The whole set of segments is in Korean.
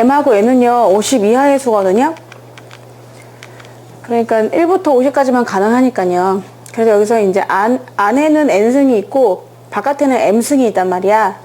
m하고 n은요 50 이하의 수거든요. 그러니까 1부터 50까지만 가능하니까요. 그래서 여기서 이제 안에는 n승이 있고 바깥에는 m승이 있단 말이야.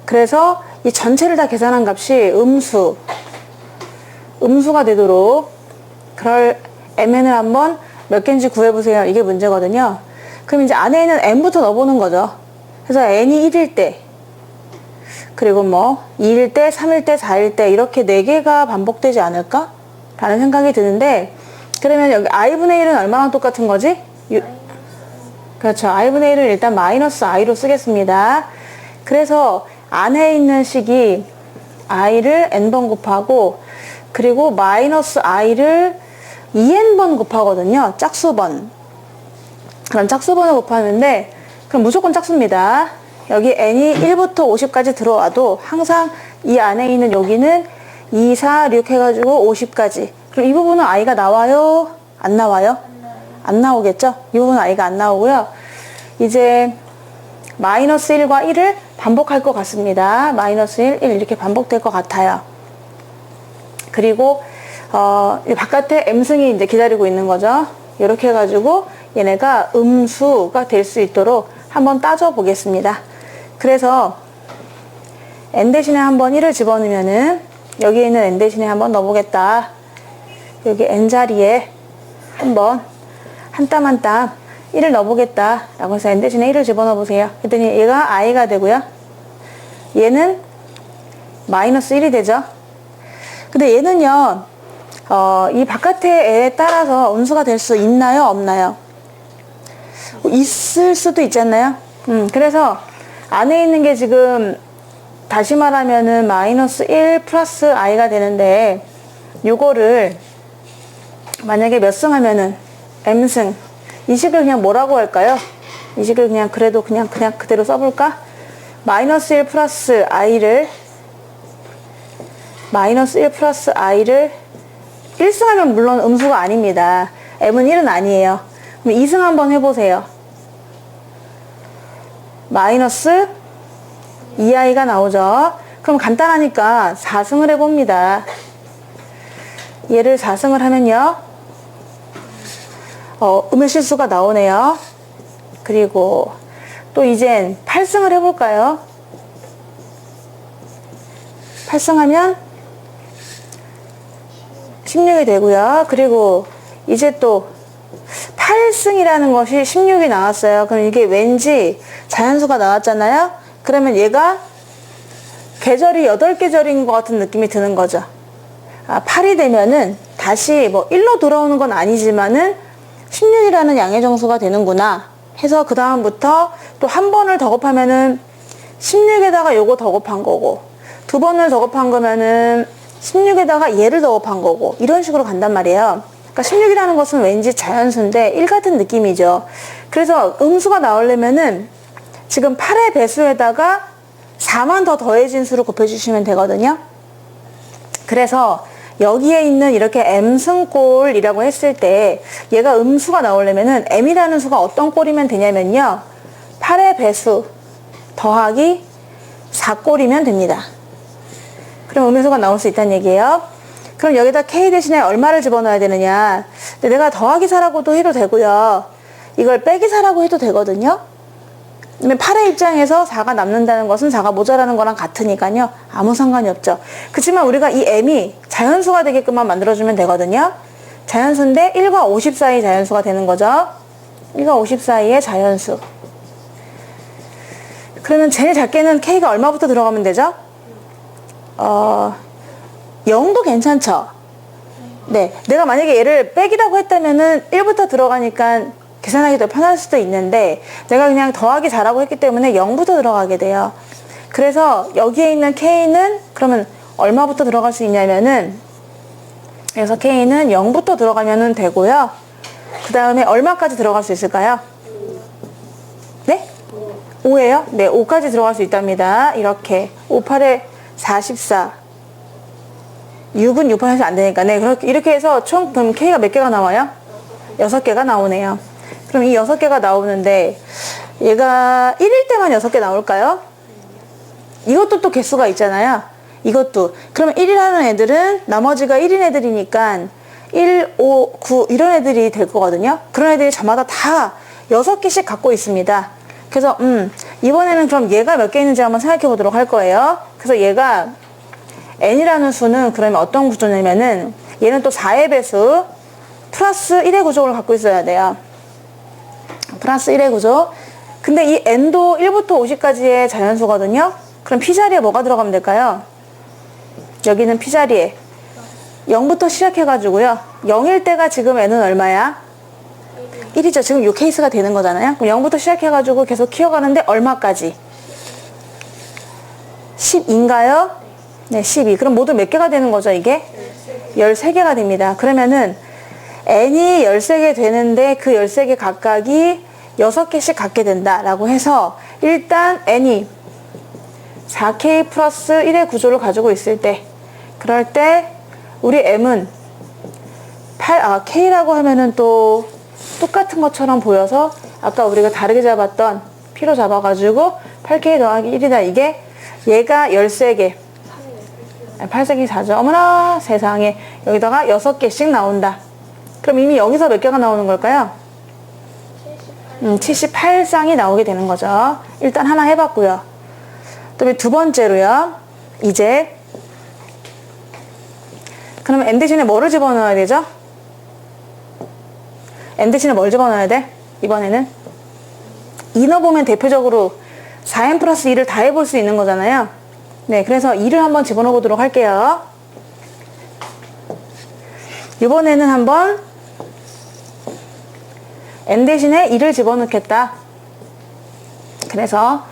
그래서 이 전체를 다 계산한 값이 음수가 되도록 그럴 mn을 한번 몇 개인지 구해보세요. 이게 문제거든요. 그럼 이제 안에 있는 n부터 넣어보는 거죠. 그래서 n이 1일 때, 그리고 뭐 2일 때, 3일 때, 4일 때 이렇게 4개가 반복되지 않을까? 라는 생각이 드는데, 그러면 여기 i분의 1은 얼마나 똑같은 거지? 그렇죠. i분의 1을 일단 마이너스 i로 쓰겠습니다. 그래서 안에 있는 식이 i를 n번 곱하고, 그리고 마이너스 i를 2n번 곱하거든요. 짝수번. 그럼 짝수번을 곱하는데, 그럼 무조건 짝수입니다. 여기 n이 1부터 50까지 들어와도 항상 이 안에 있는 여기는 2, 4, 6 해가지고 50까지. 그럼 이 부분은 i가 나와요? 안 나와요? 안 나오겠죠? 이 부분은 i가 안 나오고요. 이제 마이너스 1과 1을 반복할 것 같습니다. 마이너스 1, 1 이렇게 반복될 것 같아요. 그리고 바깥에 m승이 이제 기다리고 있는 거죠. 이렇게 해가지고 얘네가 음수가 될 수 있도록 한번 따져 보겠습니다. 그래서 n 대신에 한번 1을 집어넣으면은 여기에 있는 n 대신에 한번 넣어보겠다. 여기 n 자리에 한번 한 땀 한 땀 1을 넣어보겠다 라고 해서 n 대신에 1을 집어넣어 보세요. 그랬더니 얘가 i가 되고요. 얘는 마이너스 1이 되죠. 근데 얘는요 이 바깥에 에 따라서 음수가 될 수 있나요? 없나요? 있을 수도 있잖아요. 그래서 안에 있는 게 지금 다시 말하면은 마이너스 1 플러스 i가 되는데, 요거를 만약에 몇 승 하면은 m승, 이 식을 그냥 뭐라고 할까요? 이 식을 그냥 그래도 그냥 그대로 써볼까? 마이너스 1 플러스 i를 1승 하면 물론 음수가 아닙니다. m은 1은 아니에요. 그럼 2승 한번 해보세요. 마이너스 2i가 나오죠. 그럼 간단하니까 4승을 해봅니다. 얘를 4승을 하면요. 음의 실수가 나오네요. 그리고 또 이젠 8승을 해볼까요? 8승하면 16이 되고요. 그리고 이제 또 8승이라는 것이 16이 나왔어요. 그럼 이게 왠지 자연수가 나왔잖아요. 그러면 얘가 계절이 8계절인 것 같은 느낌이 드는 거죠. 8이 되면은 다시 뭐 1로 돌아오는 건 아니지만은 16이라는 양의 정수가 되는구나 해서 그 다음부터 또 한 번을 더 곱하면은 16에다가 요거 더 곱한 거고, 두 번을 더 곱한 거면은 16에다가 얘를 더 곱한 거고, 이런 식으로 간단 말이에요. 그러니까 16이라는 것은 왠지 자연수인데 1 같은 느낌이죠. 그래서 음수가 나오려면은 지금 8의 배수에다가 4만 더 더해진 수를 곱해주시면 되거든요. 그래서 여기에 있는 이렇게 m승꼴이라고 했을 때 얘가 음수가 나오려면은 m이라는 수가 어떤 꼴이면 되냐면요. 8의 배수 더하기 4꼴이면 됩니다. 그럼 음수가 나올 수 있다는 얘기예요. 그럼 여기다 k 대신에 얼마를 집어넣어야 되느냐. 근데 내가 더하기 4라고도 해도 되고요. 이걸 빼기 4라고 해도 되거든요. 8의 입장에서 4가 남는다는 것은 4가 모자라는 거랑 같으니까요. 아무 상관이 없죠. 그렇지만 우리가 이 m이 자연수가 되게끔만 만들어주면 되거든요. 자연수인데 1과 50 사이 자연수가 되는 거죠. 1과 50 사이의 자연수. 그러면 제일 작게는 k가 얼마부터 들어가면 되죠? 0도 괜찮죠? 네. 내가 만약에 얘를 빼기라고 했다면은 1부터 들어가니까 계산하기 더 편할 수도 있는데, 내가 그냥 더하기 4라고 했기 때문에 0부터 들어가게 돼요. 그래서 여기에 있는 k는 그러면 얼마부터 들어갈 수 있냐면은, 그래서 k는 0부터 들어가면 되고요. 그 다음에 얼마까지 들어갈 수 있을까요? 네? 5예요? 네, 5까지 들어갈 수 있답니다. 이렇게 5, 8에 44, 6은 6, 8에서 안 되니까, 네, 이렇게 해서 총 그럼 k가 몇 개가 나와요? 6개가 나오네요. 그럼 이 6개가 나오는데 얘가 1일 때만 6개 나올까요? 이것도 또 개수가 있잖아요. 이것도. 그러면 1이라는 애들은 나머지가 1인 애들이니까 1, 5, 9 이런 애들이 될 거거든요. 그런 애들이 저마다 다 6개씩 갖고 있습니다. 그래서 이번에는 그럼 얘가 몇 개 있는지 한번 생각해 보도록 할 거예요. 그래서 얘가 n이라는 수는 그러면 어떤 구조냐면은 얘는 또 4의 배수 플러스 1의 구조를 갖고 있어야 돼요. 플러스 1의 구조. 근데 이 n도 1부터 50까지의 자연수거든요. 그럼 p자리에 뭐가 들어가면 될까요? 여기는 p자리에 0부터 시작해가지고요. 0일 때가 지금 n은 얼마야? 1이죠. 지금 이 케이스가 되는 거잖아요. 그럼 0부터 시작해가지고 계속 키워가는데 얼마까지? 10인가요? 네, 12. 그럼 모두 몇 개가 되는 거죠, 이게? 13개가 됩니다. 그러면은 n이 13개 되는데 그 13개 각각이 6개씩 갖게 된다라고 해서 일단 n이 4k 플러스 1의 구조를 가지고 있을 때 그럴 때 우리 m은 k라고 하면은 또 똑같은 것처럼 보여서 아까 우리가 다르게 잡았던 p로 잡아가지고 8k 더하기 1이다. 이게 얘가 13개 8세기 4죠. 어머나 세상에 여기다가 6개씩 나온다. 그럼 이미 여기서 몇 개가 나오는 걸까요? 78쌍이 나오게 되는 거죠. 일단 하나 해봤고요. 그다음에 두 번째로요. 이제 그러면 n 대신에 뭐를 집어넣어야 되죠? n 대신에 뭘 집어넣어야 돼? 이번에는 2 넣어보면 대표적으로 4n 플러스 2를 다 해볼 수 있는 거잖아요. 네, 그래서 2를 한번 집어넣어 보도록 할게요. 이번에는 한번 n 대신에 2를 집어넣겠다. 그래서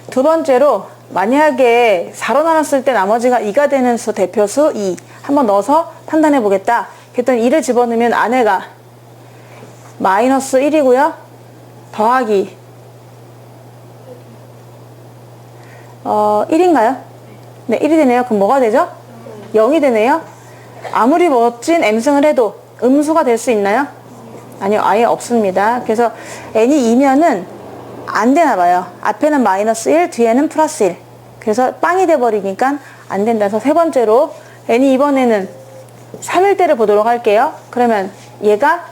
두 번째로 만약에 4로 나눴을 때 나머지가 2가 되는 수 대표수 2 한번 넣어서 판단해 보겠다. 그랬더니 2를 집어넣으면 안에가 마이너스 1이고요. 더하기 1인가요? 네, 1이 되네요. 그럼 뭐가 되죠? 0이 되네요. 아무리 멋진 m승을 해도 음수가 될 수 있나요? 아니요, 아예 없습니다. 그래서 n이 2면은 안 되나 봐요. 앞에는 마이너스 1, 뒤에는 플러스 1. 그래서 빵이 돼버리니까 안 된다. 그래서 세 번째로 n이 이번에는 3일 때를 보도록 할게요. 그러면 얘가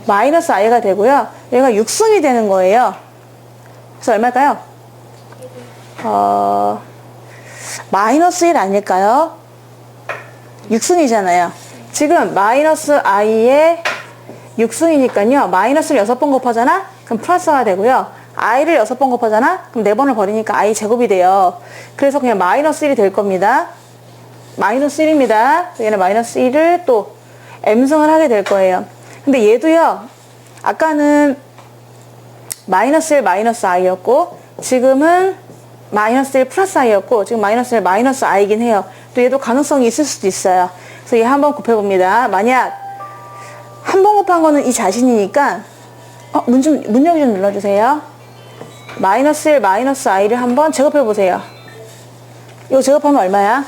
마이너스 i가 되고요. 얘가 6승이 되는 거예요. 그래서 얼마일까요? 마이너스 1 아닐까요? 6승이잖아요. 지금 마이너스 i에 6승이니까요. 마이너스를 6번 곱하잖아? 그럼 플러스가 되고요. i를 6번 곱하잖아? 그럼 4번을 버리니까 i 제곱이 돼요. 그래서 그냥 마이너스 1이 될 겁니다. 마이너스 1입니다. 얘는 마이너스 1을 또 m승을 하게 될 거예요. 근데 얘도요. 아까는 마이너스 1 마이너스 i였고 지금은 마이너스 1 플러스 i였고 지금 마이너스 1 마이너스 i이긴 해요. 또 얘도 가능성이 있을 수도 있어요. 그래서 얘 한번 곱해봅니다. 만약 한 번 곱한 거는 이 자신이니까 문여기 좀 눌러주세요. 마이너스 1 마이너스 i를 한번 제곱해보세요. 이거 제곱하면 얼마야?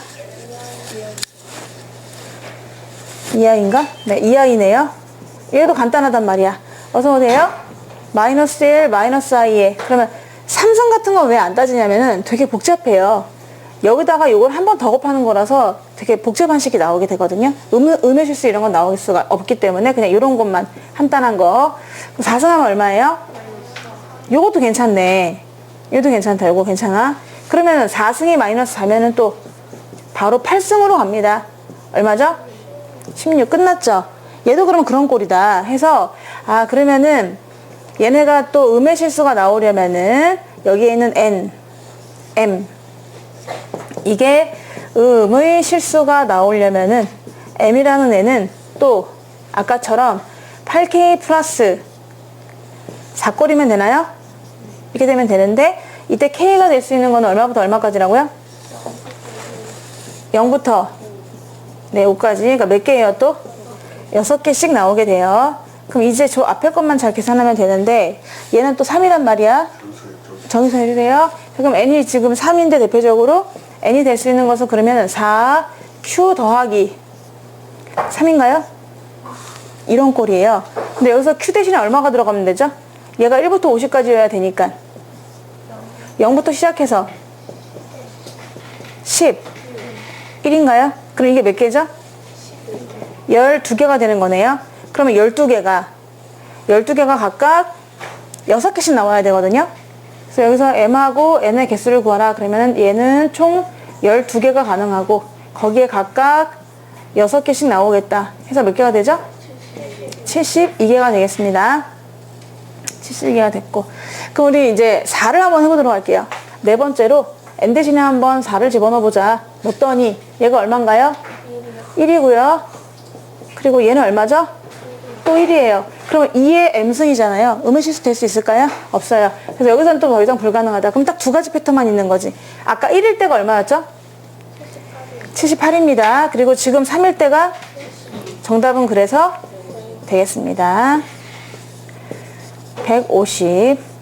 2i인가? 네, 2i네요. 얘도 간단하단 말이야. 어서오세요. 마이너스 1 마이너스 i에 그러면 삼성 같은 건 왜 안 따지냐면은 되게 복잡해요. 여기다가 요걸 한 번 더 곱하는 거라서 되게 복잡한 식이 나오게 되거든요. 음의 실수 이런 건 나올 수가 없기 때문에 그냥 이런 것만 간단한 거. 4승하면 얼마예요? 요것도 괜찮네. 얘도 괜찮다. 요거 괜찮아. 그러면 4승이 마이너스 4면은 또 바로 8승으로 갑니다. 얼마죠? 16 끝났죠? 얘도 그러면 그런 꼴이다 해서 그러면은 얘네가 또 음의 실수가 나오려면은 여기에 있는 n, m 이게 음의 실수가 나오려면은 m이라는 애는 또 아까처럼 8k 플러스 4꼴이면 되나요? 이렇게 되면 되는데 이때 k가 될 수 있는 건 얼마부터 얼마까지라고요? 0부터 네 5까지. 그러니까 몇 개예요 또? 6개씩 나오게 돼요. 그럼 이제 저 앞에 것만 잘 계산하면 되는데 얘는 또 3이란 말이야. 정의서 해주세요. 그럼 n이 지금 3인데 대표적으로 n이 될 수 있는 것은 그러면 4q 더하기 3인가요? 이런 꼴이에요. 근데 여기서 q 대신에 얼마가 들어가면 되죠? 얘가 1부터 50까지여야 되니까 0부터 시작해서 10 1인가요? 그럼 이게 몇 개죠? 12개가 되는 거네요. 그러면 12개가 각각 6개씩 나와야 되거든요. 그래서 여기서 m하고 n의 개수를 구하라. 그러면 얘는 총 12개가 가능하고 거기에 각각 6개씩 나오겠다. 해서 몇 개가 되죠? 72개가 되겠습니다. 72개가 됐고. 그럼 우리 이제 4를 한번 해보도록 할게요. 네 번째로 n 대신에 한번 4를 집어넣어 보자. 넣었더니 얘가 얼마인가요? 1이고요. 그리고 얘는 얼마죠? 또 1이에요. 그러면 2의 m승이잖아요. 음의 실수 될 수 있을까요? 없어요. 그래서 여기서는 또 더 이상 불가능하다. 그럼 딱 두 가지 패턴만 있는 거지. 아까 1일 때가 얼마였죠? 78입니다. 그리고 지금 3일 때가 정답은 그래서 되겠습니다. 150.